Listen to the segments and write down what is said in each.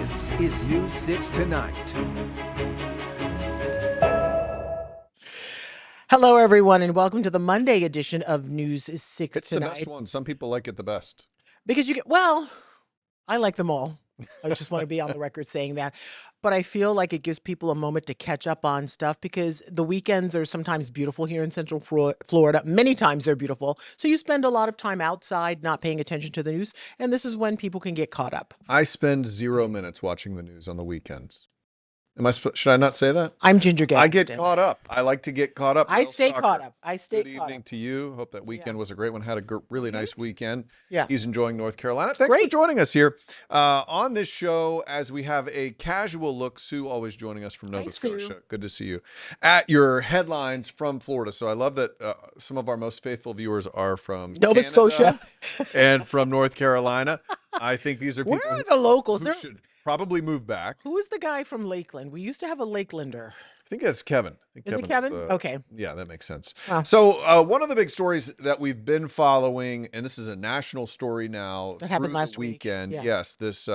This is News 6 Tonight. Hello, everyone, and welcome to the Monday edition of News 6 It's the Tonight. best one. Some people like it the best. Because you get, well, I like them all. I just want to be on the record saying that. But I feel like it gives people a moment to catch up on stuff because the weekends are sometimes beautiful here in Central Florida. Many times they're beautiful. So you spend a lot of time outside not paying attention to the news. And this is when people can get caught up. I spend 0 minutes watching the news on the weekends. Should I not say that? I'm Ginger Gadsden. I get caught up. I like to get caught up. I stay caught up. I stay Good caught evening up. to you. Hope that weekend was a great one. Had a really nice weekend. Yeah. He's enjoying North Carolina. Thanks for Great. joining us here on this show as we have a casual look. Sue always joining us from Nova Sue. Scotia. Good to see you. At your headlines from Florida. So I love that some of our most faithful viewers are from Nova Canada Scotia. and from North Carolina. I think these are people Where are the locals? who They're- should probably move back. Who is the guy from Lakeland? We used to have a Lakelander. I think that's Kevin. Is it Kevin? the- Okay. Yeah, that makes sense. Wow. So one of the big stories that we've been following, and this is a national story now. That happened through the last week. weekend. Yeah. Yes, this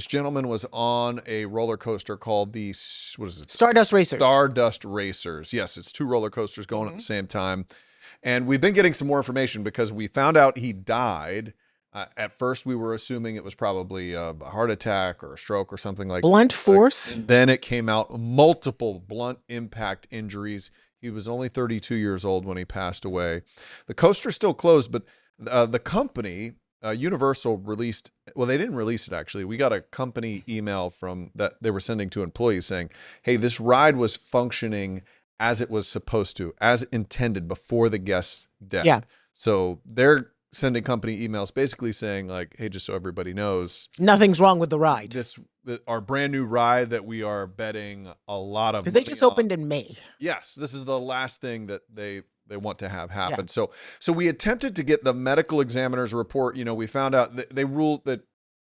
gentleman was on a roller coaster called the what is it? Stardust Racers. Stardust Racers. Yes, it's two roller coasters going at the same time, and we've been getting some more information because we found out he died. At first, we were assuming it was probably a heart attack or a stroke or something like Blunt force. and then it came out multiple blunt impact injuries. He was only 32 years old when he passed away. The coaster's still closed, but the company, Universal, released, well, they didn't release it actually. We got a company email from that they were sending to employees saying, hey, this ride was functioning as it was supposed to, as intended before the guest's death. Yeah. So they're sending company emails basically saying like, hey, just so everybody knows, Nothing's wrong with the ride. our brand new ride that we are betting a lot of Because they money just on. opened in May. Yes, this is the last thing that they want to have happen. So we attempted to get the medical examiner's report. You know, we found out that they ruled that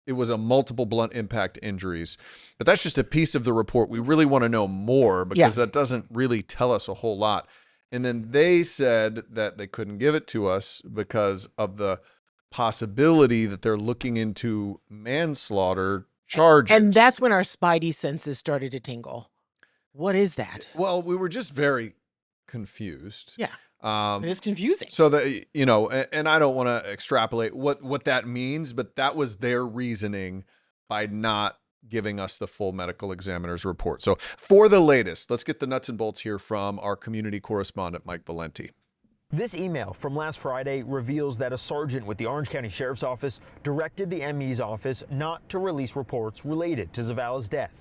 it was a multiple blunt impact injuries, but that's just a piece of the report. We really want to know more because that doesn't really tell us a whole lot. And then they said that they couldn't give it to us because of the possibility that they're looking into manslaughter charges. And that's when our spidey senses started to tingle. What is that? Well, we were just very confused. Yeah. It is confusing. So that, you know, and I don't want to extrapolate what that means, but that was their reasoning by not giving us the full medical examiner's report. So for the latest, let's get the nuts and bolts here from our community correspondent, Mike Valenti. This email from last Friday reveals that a sergeant with the Orange County Sheriff's Office directed the ME's office not to release reports related to Zavala's death,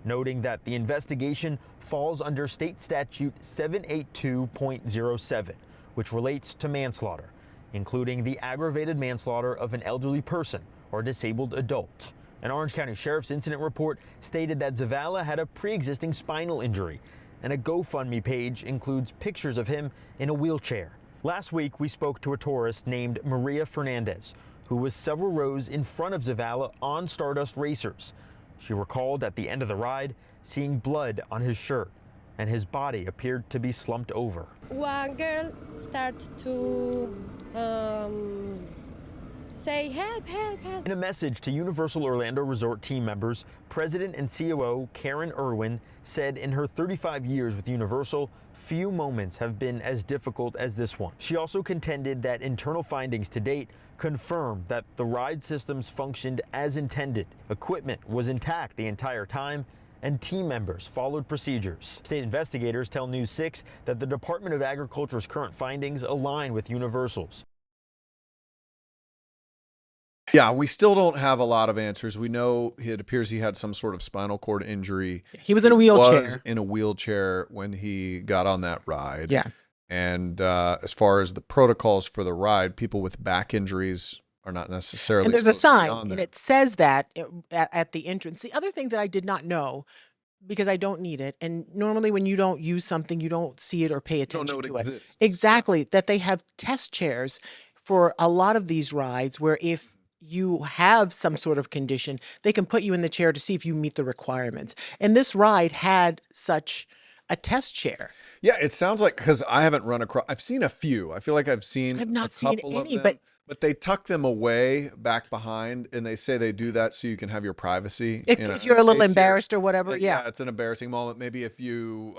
noting that the investigation falls under state statute 782.07, which relates to manslaughter, including the aggravated manslaughter of an elderly person or disabled adult. An Orange County Sheriff's incident report stated that Zavala had a pre-existing spinal injury, and a GoFundMe page includes pictures of him in a wheelchair. Last week, we spoke to a tourist named Maria Fernandez, who was several rows in front of Zavala on Stardust Racers. She recalled at the end of the ride seeing blood on his shirt, and his body appeared to be slumped over. One girl started to say, help, help, help. In a message to Universal Orlando Resort team members, President and COO Karen Irwin said in her 35 years with Universal, few moments have been as difficult as this one. She also contended that internal findings to date confirm that the ride systems functioned as intended. Equipment was intact the entire time, and team members followed procedures. State investigators tell News 6 that the Department of Agriculture's current findings align with Universal's. Yeah, we still don't have a lot of answers. We know it appears he had some sort of spinal cord injury. He was in a wheelchair. Was in a wheelchair when he got on that ride. Yeah. And as far as the protocols for the ride, people with back injuries are not necessarily. And there's a supposed to be sign, on and there. it says that at the entrance. The other thing that I did not know, because I don't need it, and normally when you don't use something, you don't see it or pay Don't attention know it to it. exists. Exactly, that they have test chairs for a lot of these rides where if you have some sort of condition, they can put you in the chair to see if you meet the requirements. And this ride had such a test chair. Yeah, it sounds like, because I haven't run across, I've seen a few. I feel like I've seen I've not a seen couple of any, them, but But they tuck them away back behind, and they say they do that so you can have your privacy. If you're a little in case embarrassed or whatever, yeah, it's an embarrassing moment. Maybe if you're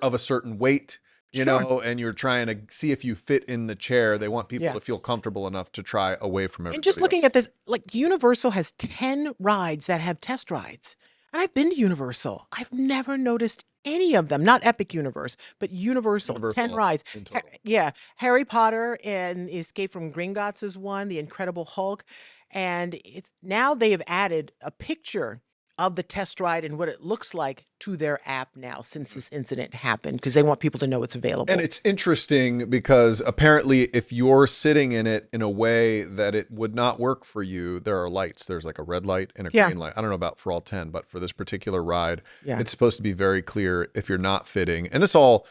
of a certain weight, you Sure. know, and you're trying to see if you fit in the chair, they want people Yeah. to feel comfortable enough to try away from everybody And just looking else. at this, like Universal has 10 rides that have test rides. And I've been to Universal. I've never noticed any of them, not Epic Universe, but Universal, 10 Universal rides. in total. Yeah, Harry Potter and Escape from Gringotts is one, The Incredible Hulk. And it's now they have added a picture of the test ride and what it looks like to their app now since this incident happened because they want people to know it's available. And it's interesting because apparently if you're sitting in it in a way that it would not work for you, there are lights. There's like a red light and a Yeah. green light. I don't know about for all 10, but for this particular ride, Yeah. it's supposed to be very clear if you're not fitting. And this all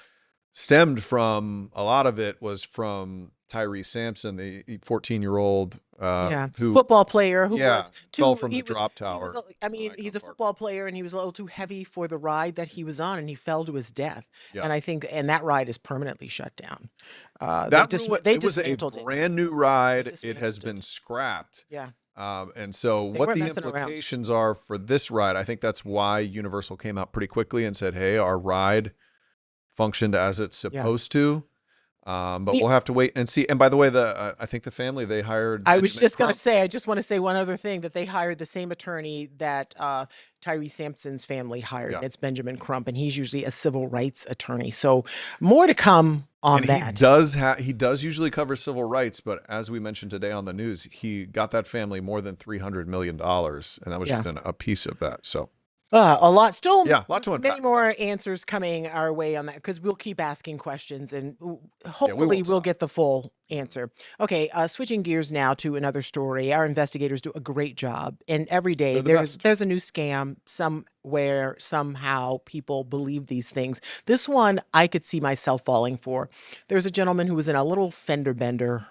stemmed from, a lot of it was from Tyrese Sampson, the 14-year-old Yeah, who football player who yeah, was fell too, from he the was, drop he tower. was, I mean, on he's a Icon Park. football player and he was a little too heavy for the ride that he was on and he fell to his death. Yeah. And I think, and that ride is permanently shut down. That They it was a dismantled it. brand new ride. It has dismantled it. been scrapped. Yeah. And so They what weren't the messing around. implications are for this ride, I think that's why Universal came out pretty quickly and said, hey, our ride functioned as it's supposed to. But The- we'll have to wait and see. And by the way, I think the family, they hired I was Benjamin just going Crump. to say, I just want to say one other thing that they hired the same attorney that Tyrese Sampson's family hired. Yeah. It's Benjamin Crump, and he's usually a civil rights attorney. So more to come on And that. he does usually cover civil rights, but as we mentioned today on the news, he got that family more than $300 million, and that was Yeah. just a piece of that. So A lot, still, Yeah, a lot to many unpack. more answers coming our way on that because we'll keep asking questions and hopefully won't we'll stop. get the full answer. Okay, switching gears now to another story. Our investigators do a great job, and every day They're the best. there's a new scam somewhere, somehow people believe these things. This one I could see myself falling for. There's a gentleman who was in a little fender bender,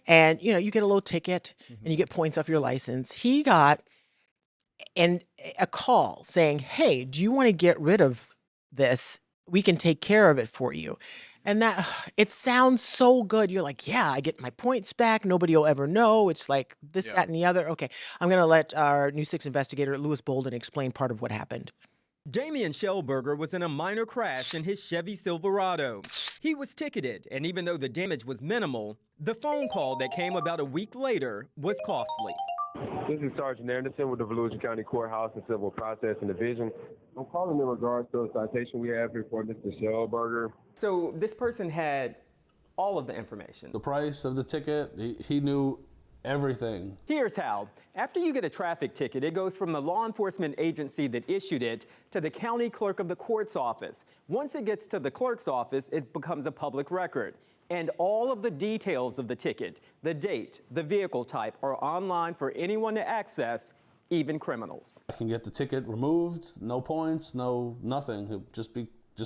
and you get a little ticket and you get points off your license. He got a call saying, hey, do you want to get rid of this? We can take care of it for you. And that it sounds so good. You're like, yeah, I get my points back. Nobody will ever know. It's like this, Yeah. that, and the other. Okay. I'm going to let our News 6 investigator, Lewis Bolden, explain part of what happened. Damian Shellberger was in a minor crash in his Chevy Silverado. He was ticketed, and even though the damage was minimal, the phone call that came about a week later was costly. This is Sergeant Anderson with the Volusia County Courthouse and Civil Processing Division. I'm calling in regards to a citation we have here for Mr. Shellberger. So this person had all of the information. The price of the ticket, he knew everything. Here's how. After you get a traffic ticket, it goes from the law enforcement agency that issued it to the county clerk of the court's office. Once it gets to the clerk's office, it becomes a public record. And all of the details of the ticket, the date, the vehicle type, are online for anyone to access, even criminals. I can get the ticket removed, no points, no nothing. Just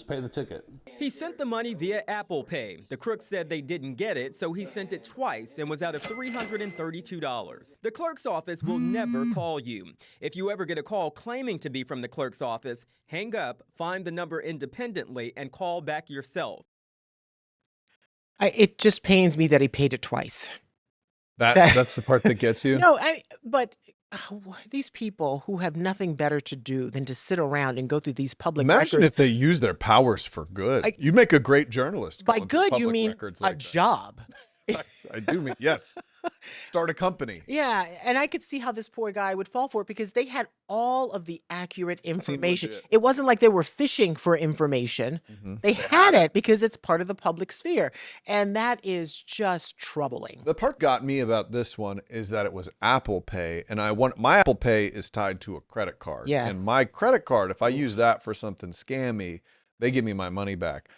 pay the ticket. He sent the money via Apple Pay. The crook said they didn't get it, so he sent it twice and was out of $332. The clerk's office will never call you. If you ever get a call claiming to be from the clerk's office, hang up, find the number independently, and call back yourself. It just pains me that he paid it twice. That's the part that gets you. No, but these people who have nothing better to do than to sit around and go through these public Imagine records. if they use their powers for good. You'd make a great journalist. By going through good, you public mean records a like that. job. I do mean, yes. Start a company. Yeah, and I could see how this poor guy would fall for it because they had all of the accurate information. legit. It wasn't like they were fishing for information. They had it because it's part of the public sphere. And that is just troubling. The part got me about this one is that it was Apple Pay, and my Apple Pay is tied to a credit card. Yes. And my credit card, if I use that for something scammy, they give me my money back.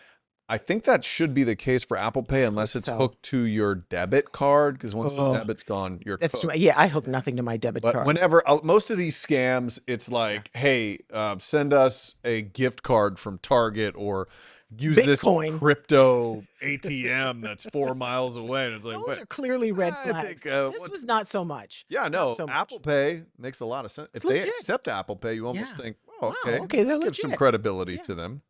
I think that should be the case for Apple Pay unless it's so. hooked to your debit card, because once Oh. the debit's gone, you're That's cooked. yeah, I hook nothing to my debit But card. whenever most of these scams, it's like, hey, send us a gift card from Target or use Bitcoin. this crypto ATM that's 4 miles away. And it's like, Those wait, are clearly red I flags. think, This what- was not so much. yeah, no, Not so much. Apple Pay makes a lot of sense. If they legit. accept Apple Pay, you almost Yeah. think, Wow, oh, okay, okay, they're give some legit. credibility Yeah. to them.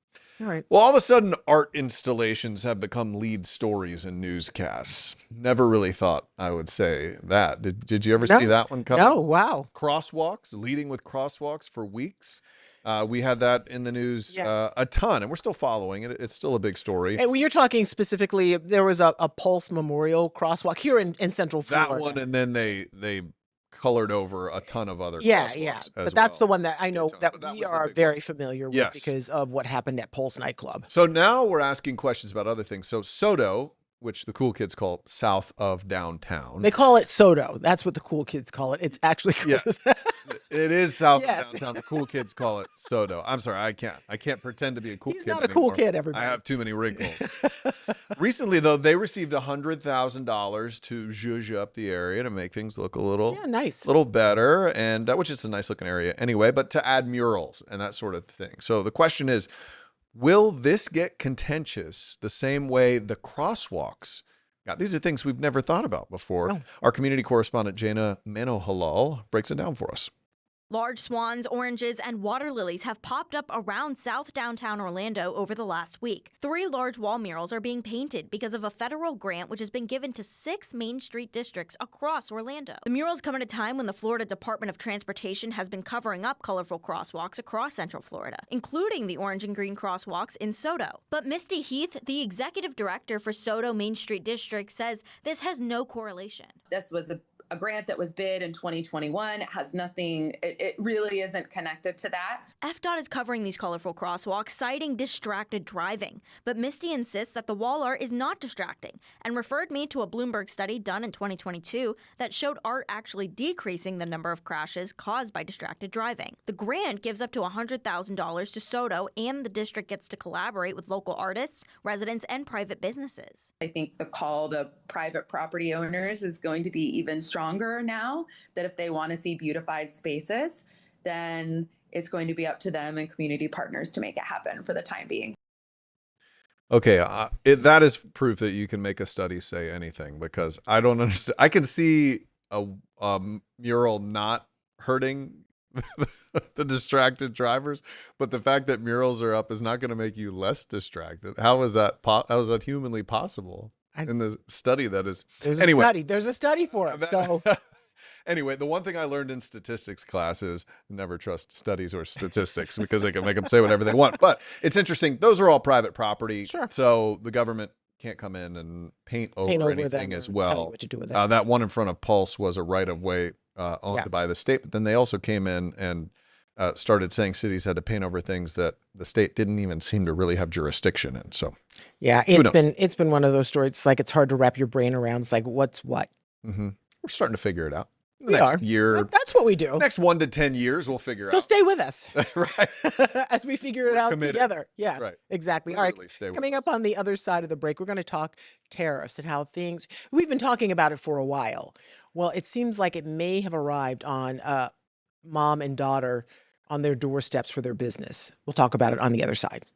All right. Well, all of a sudden, art installations have become lead stories in newscasts. Never really thought I would say that. Did you ever see that one coming? No, wow. Crosswalks, leading with crosswalks for weeks. We had that in the news a ton, and we're still following it. It's still a big story. And when you're talking specifically, there was a Pulse Memorial crosswalk here in Central Florida. That one, and then they colored over a ton of other Yeah, crosswalks yeah. as But that's the well. one that I know that But that we was the are big very one. familiar with Yes. because of what happened at Pulse nightclub. So now we're asking questions about other things. So Soto, which the cool kids call south of downtown. They call it Soto. That's what the cool kids call it. It's actually It is south Yes. of downtown. The cool kids call it Soto. I'm sorry, I can't pretend to be a cool He's kid not a cool anymore. kid, everybody. I have too many wrinkles. Recently, though, they received $100,000 to zhuzh up the area to make things look a little nice. little better, and which is a nice looking area anyway, but to add murals and that sort of thing. So the question is, will this get contentious the same way the crosswalks got? These are things we've never thought about before. No. Our community correspondent Jaina Manohalal breaks it down for us. Large swans, oranges, and water lilies have popped up around South Downtown Orlando over the last week. 3 large wall murals are being painted because of a federal grant which has been given to 6 Main Street districts across Orlando. The murals come at a time when the Florida Department of Transportation has been covering up colorful crosswalks across Central Florida, including the orange and green crosswalks in Soto. But Misty Heath, the executive director for Soto Main Street District, says this has no correlation. This was a grant that was bid in 2021. It has nothing, it really isn't connected to that. FDOT is covering these colorful crosswalks, citing distracted driving. But Misty insists that the wall art is not distracting and referred me to a Bloomberg study done in 2022 that showed art actually decreasing the number of crashes caused by distracted driving. The grant gives up to $100,000 to Soto, and the district gets to collaborate with local artists, residents, and private businesses. I think the call to private property owners is going to be even stronger now, that if they want to see beautified spaces, then it's going to be up to them and community partners to make it happen for the time being. Okay, that is proof that you can make a study say anything, because I don't understand. I can see a mural not hurting the distracted drivers, but the fact that murals are up is not going to make you less distracted. How is that humanly possible? In the study that is There's a study for it. So anyway, the one thing I learned in statistics class is never trust studies or statistics because they can make them say whatever they want. But it's interesting. Those are all private property. Sure. So the government can't come in and paint over anything them as or tell you well. what to do with it. That one in front of Pulse was a right of way owned by the state. But then they also came in and started saying cities had to paint over things that the state didn't even seem to really have jurisdiction in. So yeah, it's been one of those stories. It's like it's hard to wrap your brain around. It's like what's what. Mm-hmm. We're starting to figure it out. We are. Year, that's what we do. Next 1 to 10 years, we'll figure So out. stay with us Right. as we figure it out committed. together. Yeah, Right. exactly. All right. Literally stay with Coming us. up on the other side of the break, we're going to talk tariffs and how we've been talking about it for a while. Well, it seems like it may have arrived on mom and daughter on their doorsteps for their business. We'll talk about it on the other side.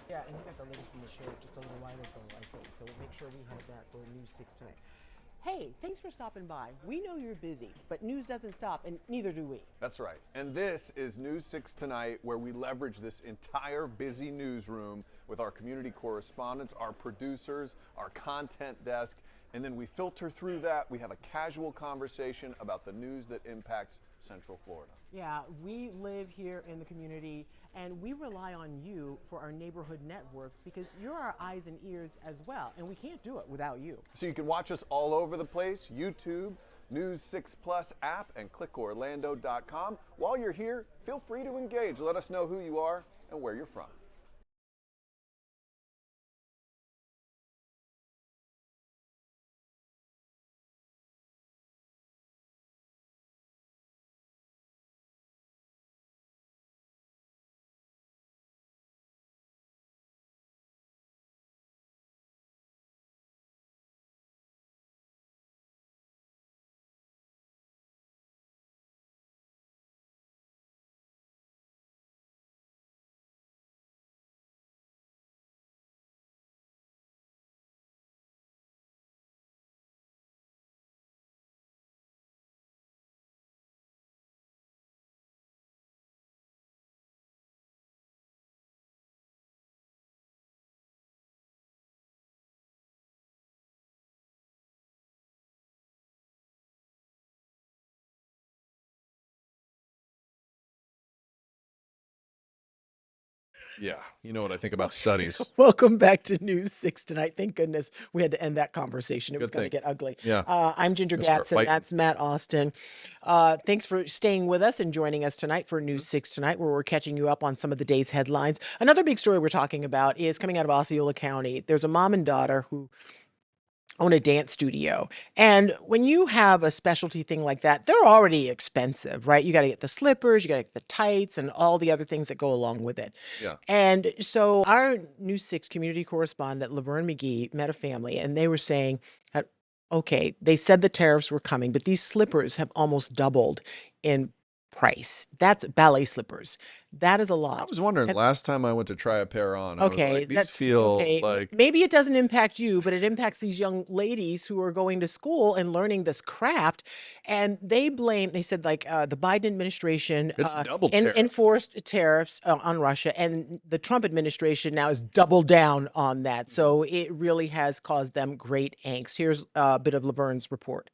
Yeah, and you got the latest from the sheriff just a little while ago, I think. So we'll make sure we have that for News 6 tonight. Hey, thanks for stopping by. We know you're busy, but news doesn't stop, and neither do we. That's right. And this is News 6 Tonight, where we leverage this entire busy newsroom with our community correspondents, our producers, our content desk, and then we filter through that. We have a casual conversation about the news that impacts Central Florida. Yeah, we live here in the community, and we rely on you for our neighborhood network because you're our eyes and ears as well, and we can't do it without you. So you can watch us all over the place, YouTube, News 6 Plus app, and clickorlando.com. While you're here, feel free to engage. Let us know who you are and where you're from. Yeah, you know what I think about studies. Welcome back to News 6 Tonight. Thank goodness we had to end that conversation. It was Good going to thing. get ugly. Yeah. I'm Ginger Gonna start Gatson. fighting. That's Matt Austin. Thanks for staying with us and joining us tonight for Mm-hmm. News 6 Tonight, where we're catching you up on some of the day's headlines. Another big story we're talking about is coming out of Osceola County. There's a mom and daughter who own a dance studio. And when you have a specialty thing like that, they're already expensive, right? You got to get the slippers, you got to get the tights, and all the other things that go along with it. Yeah. And so our News 6 community correspondent, Laverne McGee, met a family, and they were saying, okay, they said the tariffs were coming, but these slippers have almost doubled in price. That's ballet slippers. That is a lot. I was wondering, last time I went to try a pair on, I was Okay, like, these that's feel okay. like Maybe it doesn't impact you, but it impacts these young ladies who are going to school and learning this craft. And they said like the Biden administration It's double tariff. enforced tariffs on Russia, and the Trump administration now has doubled down on that. So it really has caused them great angst. Here's a bit of Laverne's report.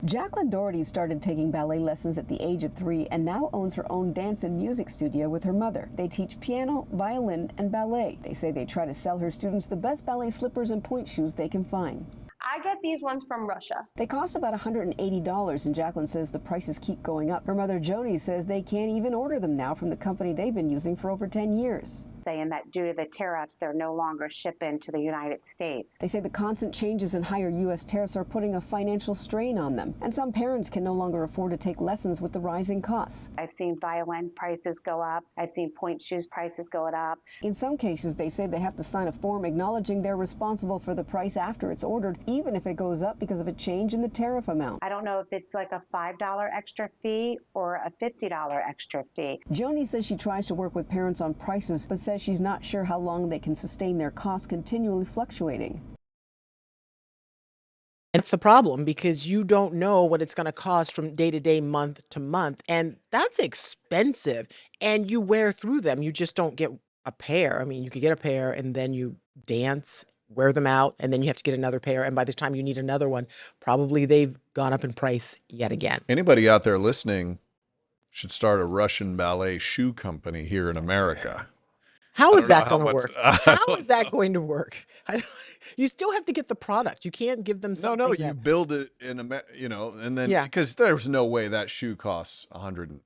Jacqueline Doherty started taking ballet lessons at the age of 3 and now owns her own dance and music studio with her mother. They teach piano, violin, and ballet. They say they try to sell her students the best ballet slippers and point shoes they can find. I get these ones from Russia. They cost about $180, and Jacqueline says the prices keep going up. Her mother Jody says they can't even order them now from the company they've been using for over 10 years. Saying that due to the tariffs, they're no longer shipping to the United States. They say the constant changes in higher U.S. tariffs are putting a financial strain on them, and some parents can no longer afford to take lessons with the rising costs. I've seen violin prices go up. I've seen point shoes prices going up. In some cases, they say they have to sign a form acknowledging they're responsible for the price after it's ordered, even if it goes up because of a change in the tariff amount. I don't know if it's like a $5 extra fee or a $50 extra fee. Joni says she tries to work with parents on prices, but says she's not sure how long they can sustain their costs continually fluctuating. It's the problem because you don't know what it's going to cost from day to day, month to month. And that's expensive. And you wear through them. You just don't get a pair. I mean, you could get a pair and then you dance, wear them out, and then you have to get another pair. And by the time you need another one, probably they've gone up in price yet again. Anybody out there listening should start a Russian ballet shoe company here in America. How is that going to work? How is that going to work? You still have to get the product. You can't give them something. No, you build it in and then because there's no way that shoe costs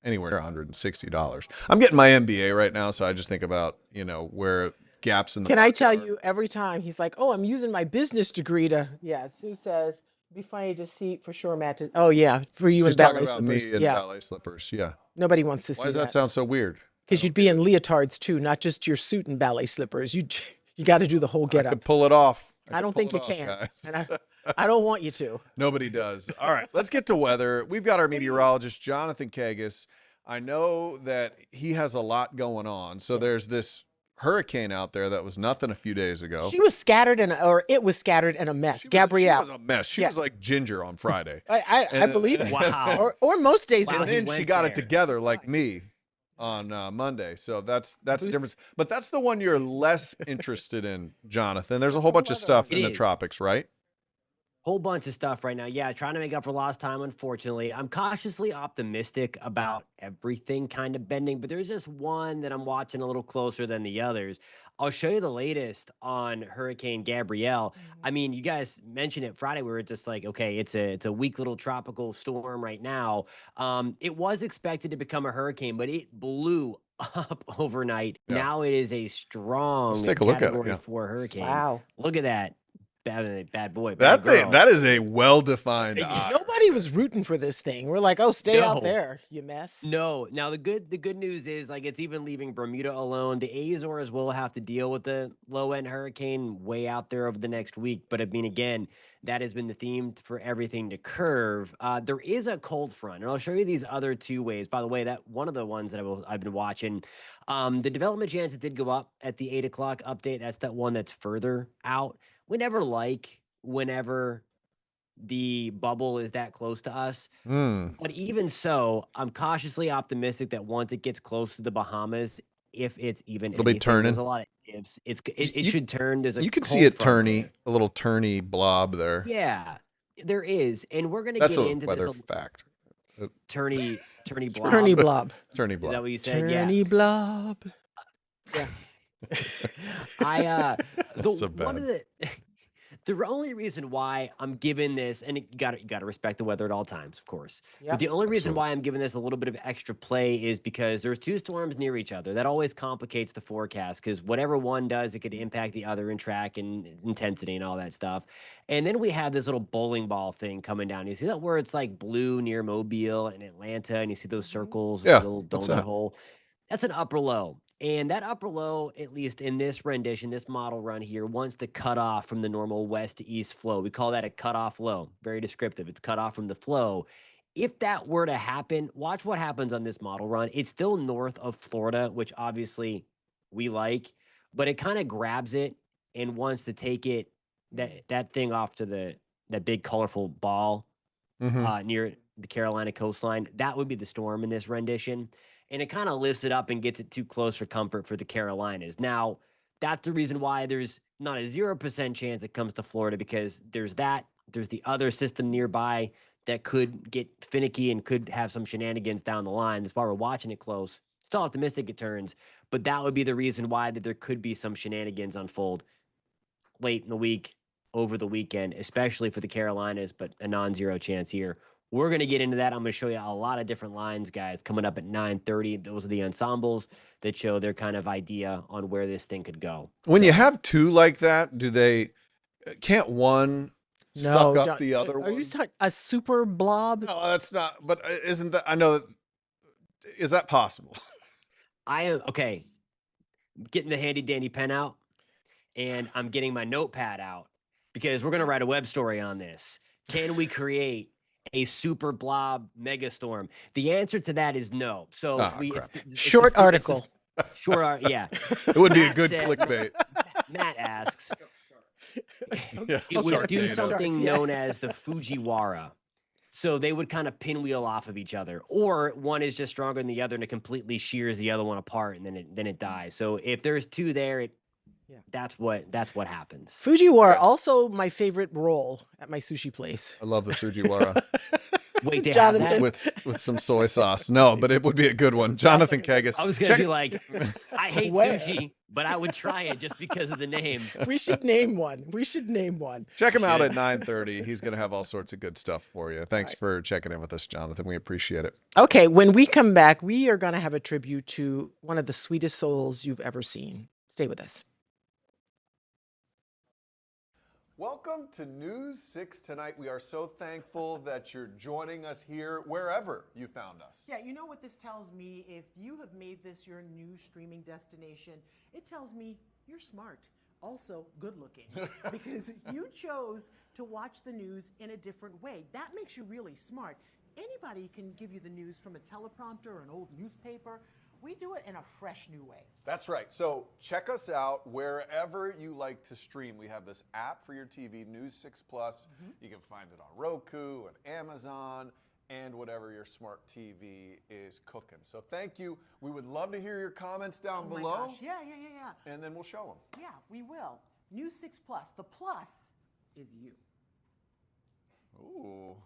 anywhere $160. I'm getting my MBA right now, so I just think about where gaps in the Can I market tell are. you every time he's like, "Oh, I'm using my business degree to." Yeah, Sue says, "Be funny to see for sure, Matt." Oh yeah, for you She's in ballet talking about slippers. me in Yeah, ballet slippers. Yeah. nobody wants to see Why does that sound so weird? Because you'd be in leotards too, not just your suit and ballet slippers. You got to do the whole I get could up. pull it off. I don't think you can, and I don't want you to. Nobody does. All right, let's get to weather. We've got our meteorologist, Jonathan Kagas. I know that he has a lot going on. So there's this hurricane out there that was nothing a few days ago. She was scattered it was scattered in a mess. Gabrielle. She was a mess. She was like Ginger on Friday. I believe it. Wow. Or most days. And then she went got it there. together like me on Monday. So that's the difference. But that's the one you're less interested in, Jonathan. There's a whole bunch of stuff in the tropics, right? Whole bunch of stuff right now. Yeah, trying to make up for lost time, unfortunately. I'm cautiously optimistic about everything kind of bending, but there's just one that I'm watching a little closer than the others. I'll show you the latest on Hurricane Gabrielle. I mean, you guys mentioned it Friday. We were just like, okay, it's a weak little tropical storm right now. It was expected to become a hurricane, but it blew up overnight. Yeah. Now it is a strong Let's take a look at it, Category yeah. 4 hurricane. Wow. Look at that. Bad boy. Bad That thing, girl. that is a well-defined eye. Nobody was rooting for this thing. We're like, oh, stay out No. there, you mess. No. Now the good news is like it's even leaving Bermuda alone. The Azores will have to deal with the low end hurricane way out there over the next week. But I mean, again, that has been the theme for everything to curve. There is a cold front, and I'll show you these other two ways. By the way, that one of the ones that I've been watching, the development chances did go up at the 8 o'clock update. That's that one that's further out. We never like whenever the bubble is that close to us. But even so, I'm cautiously optimistic that once it gets close to the Bahamas, if it's even It'll be anything, turning. there's a lot of ifs. It should turn. There's a You can see cold it front. turny, a little turny blob there. Yeah, there is, and we're gonna That's get a into weather this fact. turny blob. Turny blob. Turny Is that blob. what you said? Yeah. Turny blob. Yeah. I So one of bad. the only reason why I'm giving this, and you got to respect the weather at all times, of course. Yep. But the only reason Absolutely. why I'm giving this a little bit of extra play is because there's two storms near each other. That always complicates the forecast because whatever one does, it could impact the other in track and intensity and all that stuff. And then we have this little bowling ball thing coming down. You see that where it's like blue near Mobile and Atlanta, and you see those circles, Yeah, the little what's donut that? hole. That's an upper low. And that upper low, at least in this rendition, this model run here, wants to cut off from the normal west to east flow. We call that a cutoff low. Very descriptive. It's cut off from the flow. If that were to happen, watch what happens on this model run. It's still north of Florida, which obviously we like, but it kind of grabs it and wants to take it, that thing off to that big colorful ball near the Carolina coastline. That would be the storm in this rendition. And it kind of lifts it up and gets it too close for comfort for the Carolinas. Now, that's the reason why there's not a 0% chance it comes to Florida, because there's the other system nearby that could get finicky and could have some shenanigans down the line. That's why we're watching it close. Still optimistic it turns, but that would be the reason why that there could be some shenanigans unfold late in the week, over the weekend, especially for the Carolinas, but a non-zero chance here. We're going to get into that. I'm going to show you a lot of different lines, guys, coming up at 9:30. Those are the ensembles that show their kind of idea on where this thing could go. When you have two like that, can't one suck up don't- the other Are one? you talking a super blob? No, that's not. But isn't that? I know. Is that possible? I am okay. Getting the handy dandy pen out, and I'm getting my notepad out because we're going to write a web story on this. Can we create a super blob megastorm? The answer to that is no. So Short article. Yeah. It would be a Matt good said- clickbait. Matt asks, Yeah, it would do Sharknado. something known as the Fujiwara. So they would kind of pinwheel off of each other, or one is just stronger than the other and it completely shears the other one apart, and then it dies. So if there's two there, that's what happens. Fujiwara, also my favorite roll at my sushi place. I love the Fujiwara. Wait, they have Jonathan. that? with some soy sauce. No, but it would be a good one. Jonathan Kagas. I was gonna be like, I hate Where? sushi, but I would try it just because of the name. We should name one. Check him out at 9:30. He's going to have all sorts of good stuff for you. Thanks for checking in with us, Jonathan. We appreciate it. Okay, when we come back, we are going to have a tribute to one of the sweetest souls you've ever seen. Stay with us. Welcome to News 6 Tonight. We are so thankful that you're joining us here wherever you found us. Yeah, you know what this tells me? If you have made this your new streaming destination, it tells me you're smart. Also, good looking. Because you chose to watch the news in a different way. That makes you really smart. Anybody can give you the news from a teleprompter or an old newspaper. We do it in a fresh new way. That's right. So check us out wherever you like to stream. We have this app for your TV, News 6 Plus. You can find it on Roku and Amazon and whatever your smart TV is cooking. So thank you. We would love to hear your comments down Oh my below. gosh. Yeah. And then we'll show them. Yeah, we will. News 6 Plus. The plus is you. Ooh.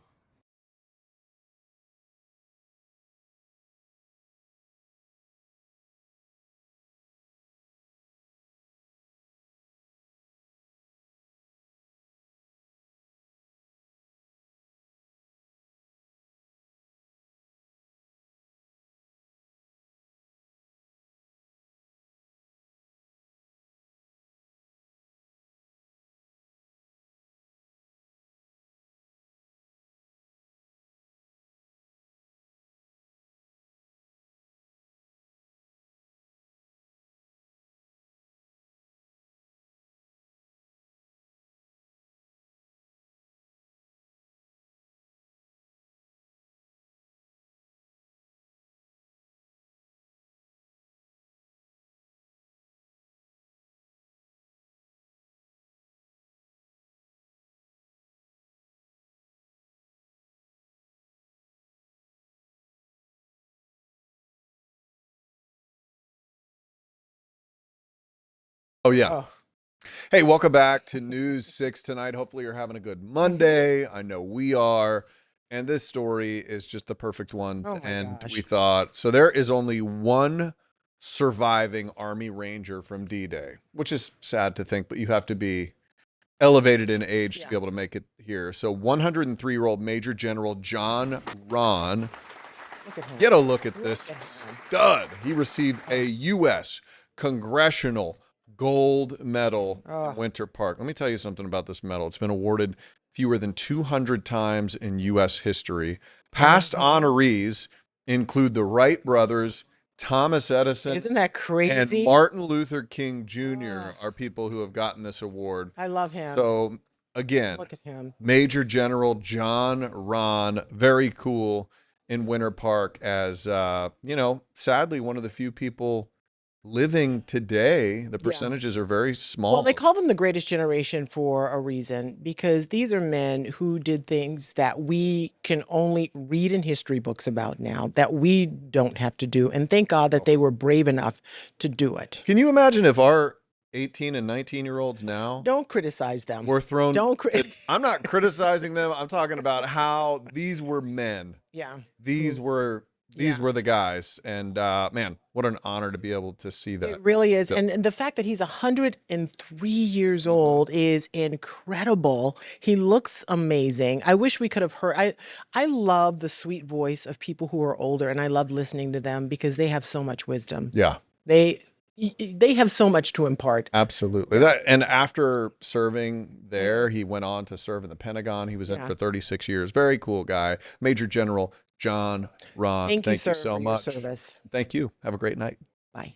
Oh, yeah. Hey, welcome back to News 6 Tonight. Hopefully you're having a good Monday. I know we are. And this story is just the perfect one Oh to my end. gosh. We thought. So there is only one surviving Army Ranger from D-Day, which is sad to think, but you have to be elevated in age to be able to make it here. So 103-year-old Major General John Rahn. Look at him. Get a look at Look this at him. stud. He received a U.S. Congressional Gold Medal in Winter Park. Let me tell you something about this medal. It's been awarded fewer than 200 times in U.S. history. Past honorees include the Wright brothers, Thomas Edison, Isn't that crazy? and Martin Luther King Jr. are people who have gotten this award. I love him. So again, Look at him. Major General John Rahn, very cool in Winter Park as, sadly, one of the few people living today. The percentages are very small. Well, they call them the greatest generation for a reason, because these are men who did things that we can only read in history books about now, that we don't have to do. And thank God that they were brave enough to do it. Can you imagine if our 18 and 19-year-olds now Don't criticize them. were thrown? Don't I'm not criticizing them. I'm talking about how these were men. Yeah. These were the guys. And man, what an honor to be able to see that. It really is. So- And the fact that he's 103 years old is incredible. He looks amazing. I wish we could have heard. I love the sweet voice of people who are older, and I love listening to them because they have so much wisdom. Yeah. They have so much to impart. Absolutely. And after serving there, he went on to serve in the Pentagon. He was in for 36 years. Very cool guy. Major General John Rahn. Thank you, sir, so for much. your service. Thank you. Have a great night. Bye.